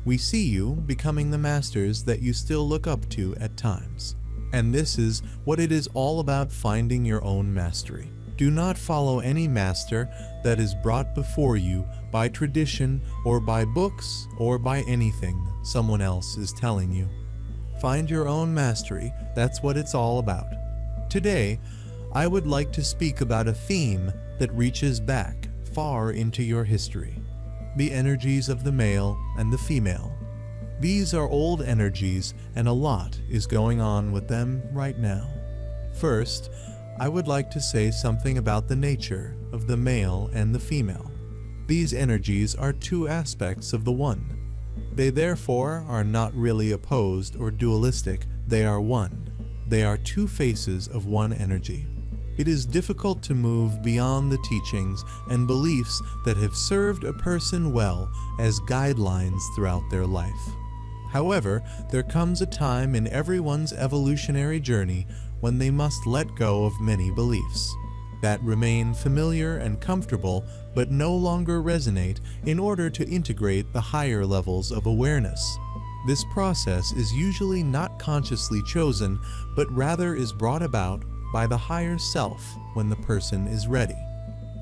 We see you becoming the masters that you still look up to at times. And this is what it is all about: finding your own mastery. Do not follow any master that is brought before you by tradition or by books or by anything someone else is telling you. Find your own mastery, that's what it's all about. Today, I would like to speak about a theme that reaches back far into your history: the energies of the male and the female. These are old energies, and a lot is going on with them right now. First, I would like to say something about the nature of the male and the female. These energies are two aspects of the one. They therefore are not really opposed or dualistic, they are one. They are two faces of one energy. It is difficult to move beyond the teachings and beliefs that have served a person well as guidelines throughout their life. However, there comes a time in everyone's evolutionary journey when they must let go of many beliefs that remain familiar and comfortable but no longer resonate in order to integrate the higher levels of awareness. This process is usually not consciously chosen, but rather is brought about by the higher self when the person is ready.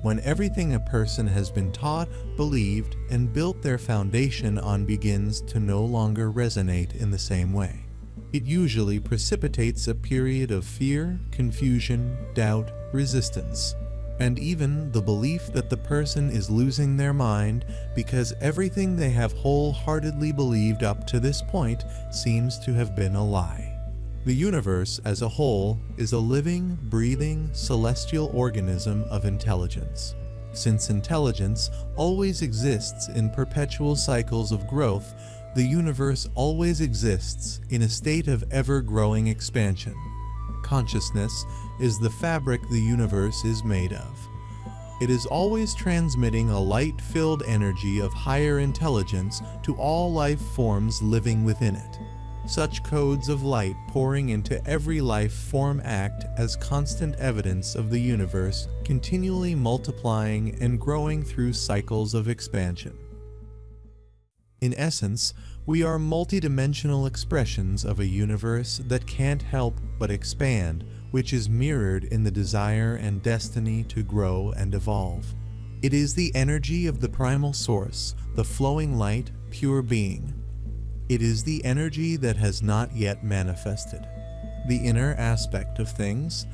When everything a person has been taught, believed, and built their foundation on begins to no longer resonate in the same way. It usually precipitates a period of fear, confusion, doubt, resistance, and even the belief that the person is losing their mind because everything they have wholeheartedly believed up to this point seems to have been a lie. The universe as a whole is a living, breathing, celestial organism of intelligence. Since intelligence always exists in perpetual cycles of growth, the universe always exists in a state of ever-growing expansion. Consciousness is the fabric the universe is made of. It is always transmitting a light-filled energy of higher intelligence to all life forms living within it. Such codes of light pouring into every life form act as constant evidence of the universe continually multiplying and growing through cycles of expansion. In essence, we are multidimensional expressions of a universe that can't help but expand, which is mirrored in the desire and destiny to grow and evolve. It is the energy of the primal source, the flowing light, pure being. It is the energy that has not yet manifested. The inner aspect of things.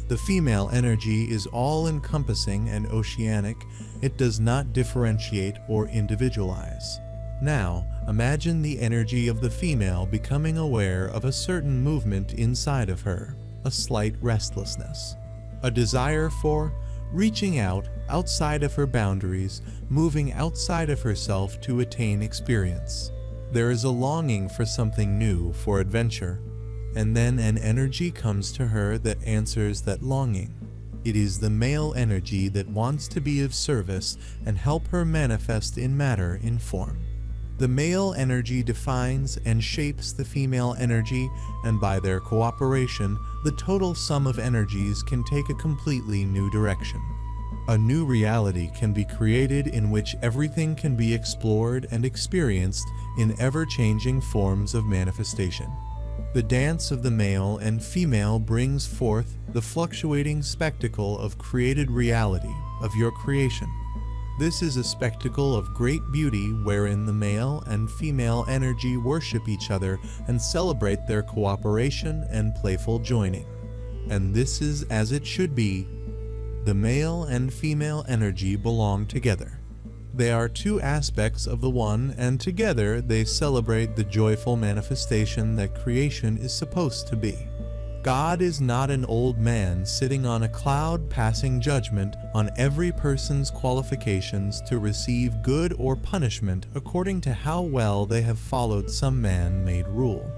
The female energy is all-encompassing and oceanic. It does not differentiate or individualize. Now, imagine the energy of the female becoming aware of a certain movement inside of her, a slight restlessness, a desire for reaching out outside of her boundaries, moving outside of herself to attain experience. There is a longing for something new, for adventure, and then an energy comes to her that answers that longing. It is the male energy that wants to be of service and help her manifest in matter in form. The male energy defines and shapes the female energy, and by their cooperation, the total sum of energies can take a completely new direction. A new reality can be created in which everything can be explored and experienced in ever-changing forms of manifestation. The dance of the male and female brings forth the fluctuating spectacle of created reality, of your creation. This is a spectacle of great beauty wherein the male and female energy worship each other and celebrate their cooperation and playful joining. And this is as it should be. The male and female energy belong together. They are two aspects of the one, and together they celebrate the joyful manifestation that creation is supposed to be. God is not an old man sitting on a cloud passing judgment on every person's qualifications to receive good or punishment according to how well they have followed some man-made rule.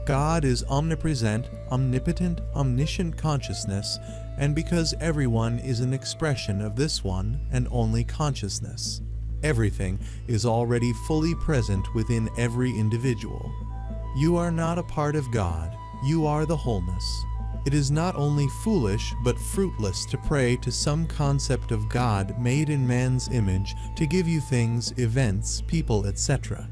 God is omnipresent, omnipotent, omniscient consciousness, and because everyone is an expression of this one and only consciousness, everything is already fully present within every individual. You are not a part of God. You are the wholeness. It is not only foolish but fruitless to pray to some concept of God made in man's image to give you things, events, people, etc.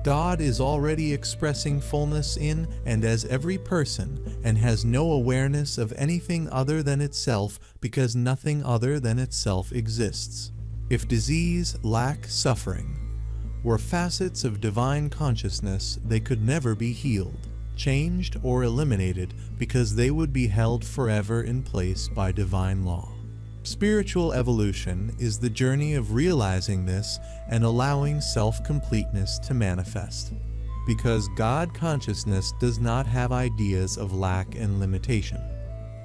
God is already expressing fullness in and as every person, and has no awareness of anything other than itself, because nothing other than itself exists. If disease, lack, suffering were facets of divine consciousness, they could never be healed, changed, or eliminated, because they would be held forever in place by divine law. Spiritual evolution is the journey of realizing this and allowing self-completeness to manifest. Because God consciousness does not have ideas of lack and limitation.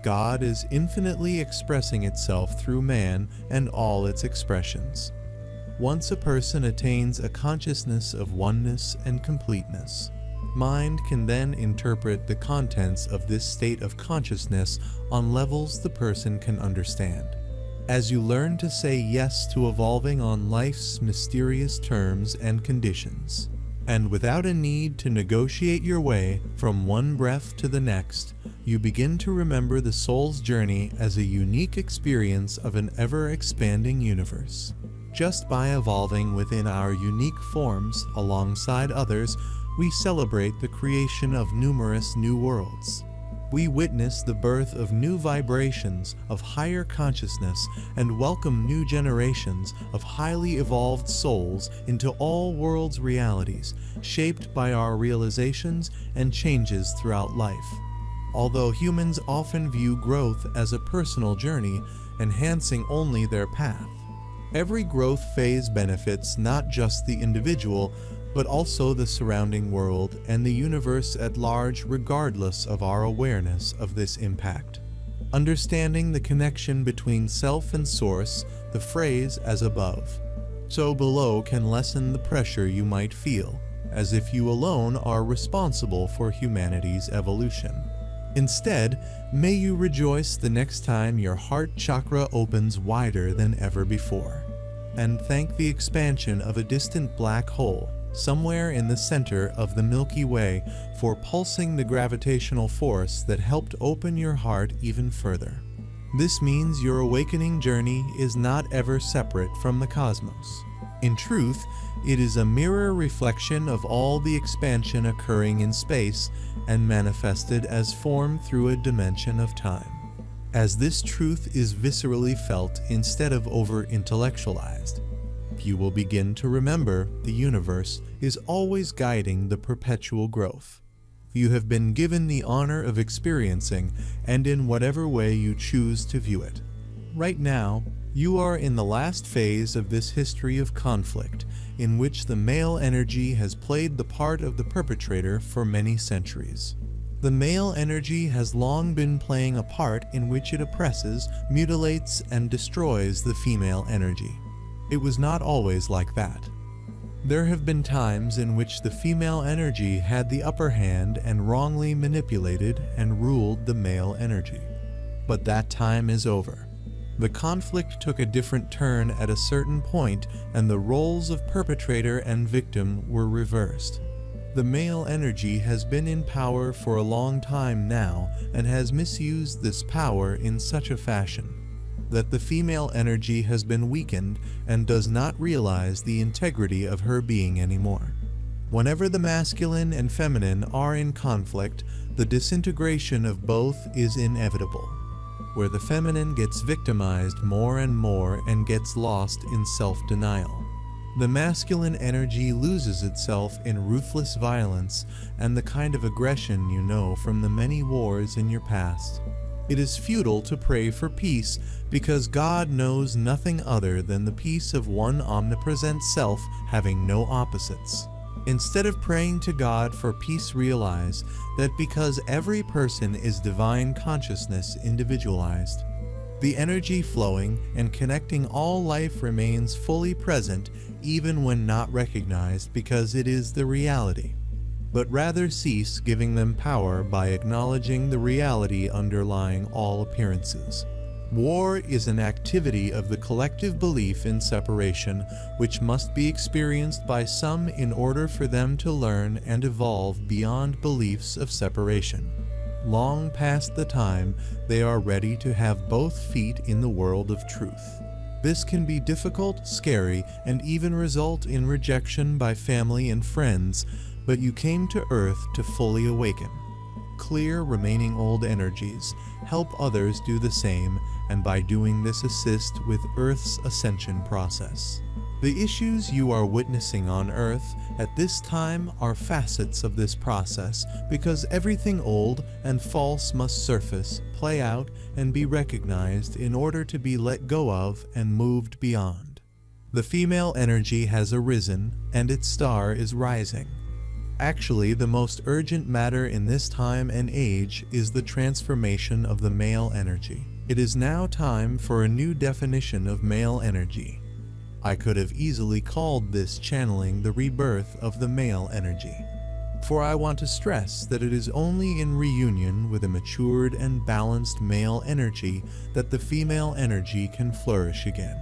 God is infinitely expressing itself through man and all its expressions. Once a person attains a consciousness of oneness and completeness, mind can then interpret the contents of this state of consciousness on levels the person can understand. As you learn to say yes to evolving on life's mysterious terms and conditions, and without a need to negotiate your way from one breath to the next, you begin to remember the soul's journey as a unique experience of an ever-expanding universe. Just by evolving within our unique forms alongside others, we celebrate the creation of numerous new worlds. We witness the birth of new vibrations of higher consciousness and welcome new generations of highly evolved souls into all worlds' realities, shaped by our realizations and changes throughout life. Although humans often view growth as a personal journey, enhancing only their path, every growth phase benefits not just the individual, but also the surrounding world and the universe at large, regardless of our awareness of this impact. Understanding the connection between self and source, the phrase "as above, so below" can lessen the pressure you might feel, as if you alone are responsible for humanity's evolution. Instead, may you rejoice the next time your heart chakra opens wider than ever before, and thank the expansion of a distant black hole somewhere in the center of the Milky Way for pulsing the gravitational force that helped open your heart even further. This means your awakening journey is not ever separate from the cosmos. In truth, it is a mirror reflection of all the expansion occurring in space and manifested as form through a dimension of time. As this truth is viscerally felt instead of over-intellectualized, you will begin to remember the universe is always guiding the perpetual growth. You have been given the honor of experiencing, and in whatever way you choose to view it. Right now, you are in the last phase of this history of conflict, in which the male energy has played the part of the perpetrator for many centuries. The male energy has long been playing a part in which it oppresses, mutilates, and destroys the female energy. It was not always like that. There have been times in which the female energy had the upper hand and wrongly manipulated and ruled the male energy. But that time is over. The conflict took a different turn at a certain point, and the roles of perpetrator and victim were reversed. The male energy has been in power for a long time now and has misused this power in such a fashion that the female energy has been weakened and does not realize the integrity of her being anymore. Whenever the masculine and feminine are in conflict, the disintegration of both is inevitable, where the feminine gets victimized more and more and gets lost in self-denial. The masculine energy loses itself in ruthless violence and the kind of aggression you know from the many wars in your past. It is futile to pray for peace because God knows nothing other than the peace of one omnipresent self having no opposites. Instead of praying to God for peace, realize that because every person is divine consciousness individualized, the energy flowing and connecting all life remains fully present even when not recognized because it is the reality. But rather cease giving them power by acknowledging the reality underlying all appearances. War is an activity of the collective belief in separation, which must be experienced by some in order for them to learn and evolve beyond beliefs of separation. Long past the time they are ready to have both feet in the world of truth. This can be difficult, scary, and even result in rejection by family and friends, but you came to Earth to fully awaken. Clear remaining old energies, help others do the same, and by doing this assist with Earth's ascension process. The issues you are witnessing on Earth at this time are facets of this process because everything old and false must surface, play out, and be recognized in order to be let go of and moved beyond. The female energy has arisen and its star is rising. Actually, the most urgent matter in this time and age is the transformation of the male energy. It is now time for a new definition of male energy. I could have easily called this channeling the rebirth of the male energy. For I want to stress that it is only in reunion with a matured and balanced male energy that the female energy can flourish again.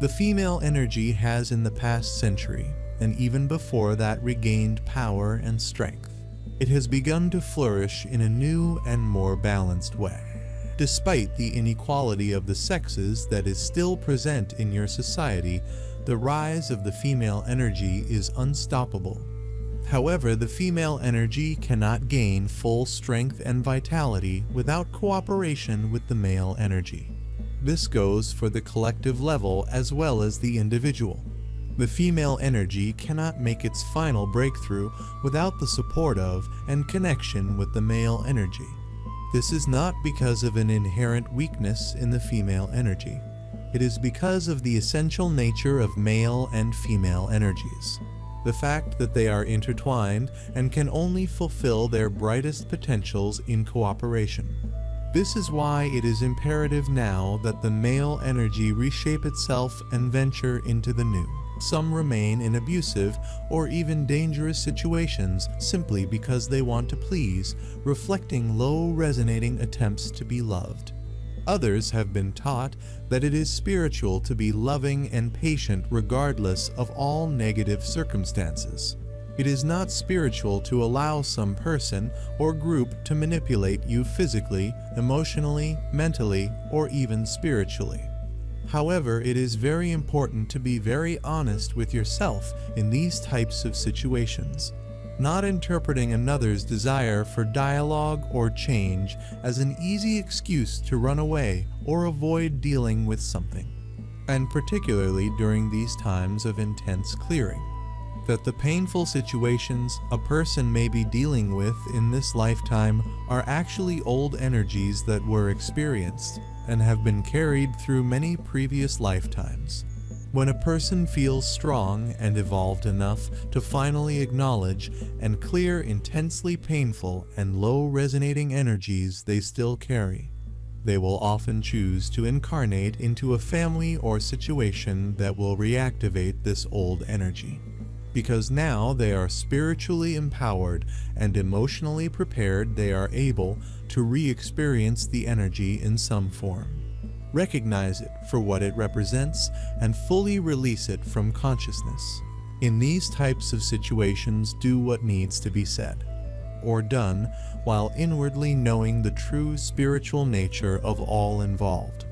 The female energy has in the past century, and even before that, regained power and strength. It has begun to flourish in a new and more balanced way. Despite the inequality of the sexes that is still present in your society, the rise of the female energy is unstoppable. However, the female energy cannot gain full strength and vitality without cooperation with the male energy. This goes for the collective level as well as the individual. The female energy cannot make its final breakthrough without the support of and connection with the male energy. This is not because of an inherent weakness in the female energy. It is because of the essential nature of male and female energies. The fact that they are intertwined and can only fulfill their brightest potentials in cooperation. This is why it is imperative now that the male energy reshape itself and venture into the new. Some remain in abusive or even dangerous situations simply because they want to please, reflecting low resonating attempts to be loved. Others have been taught that it is spiritual to be loving and patient regardless of all negative circumstances. It is not spiritual to allow some person or group to manipulate you physically, emotionally, mentally, or even spiritually. However, it is very important to be very honest with yourself in these types of situations, not interpreting another's desire for dialogue or change as an easy excuse to run away or avoid dealing with something, and particularly during these times of intense clearing. That the painful situations a person may be dealing with in this lifetime are actually old energies that were experienced and have been carried through many previous lifetimes. When a person feels strong and evolved enough to finally acknowledge and clear intensely painful and low resonating energies they still carry, they will often choose to incarnate into a family or situation that will reactivate this old energy. Because now they are spiritually empowered and emotionally prepared, they are able to re-experience the energy in some form. Recognize it for what it represents and fully release it from consciousness. In these types of situations, do what needs to be said or done while inwardly knowing the true spiritual nature of all involved.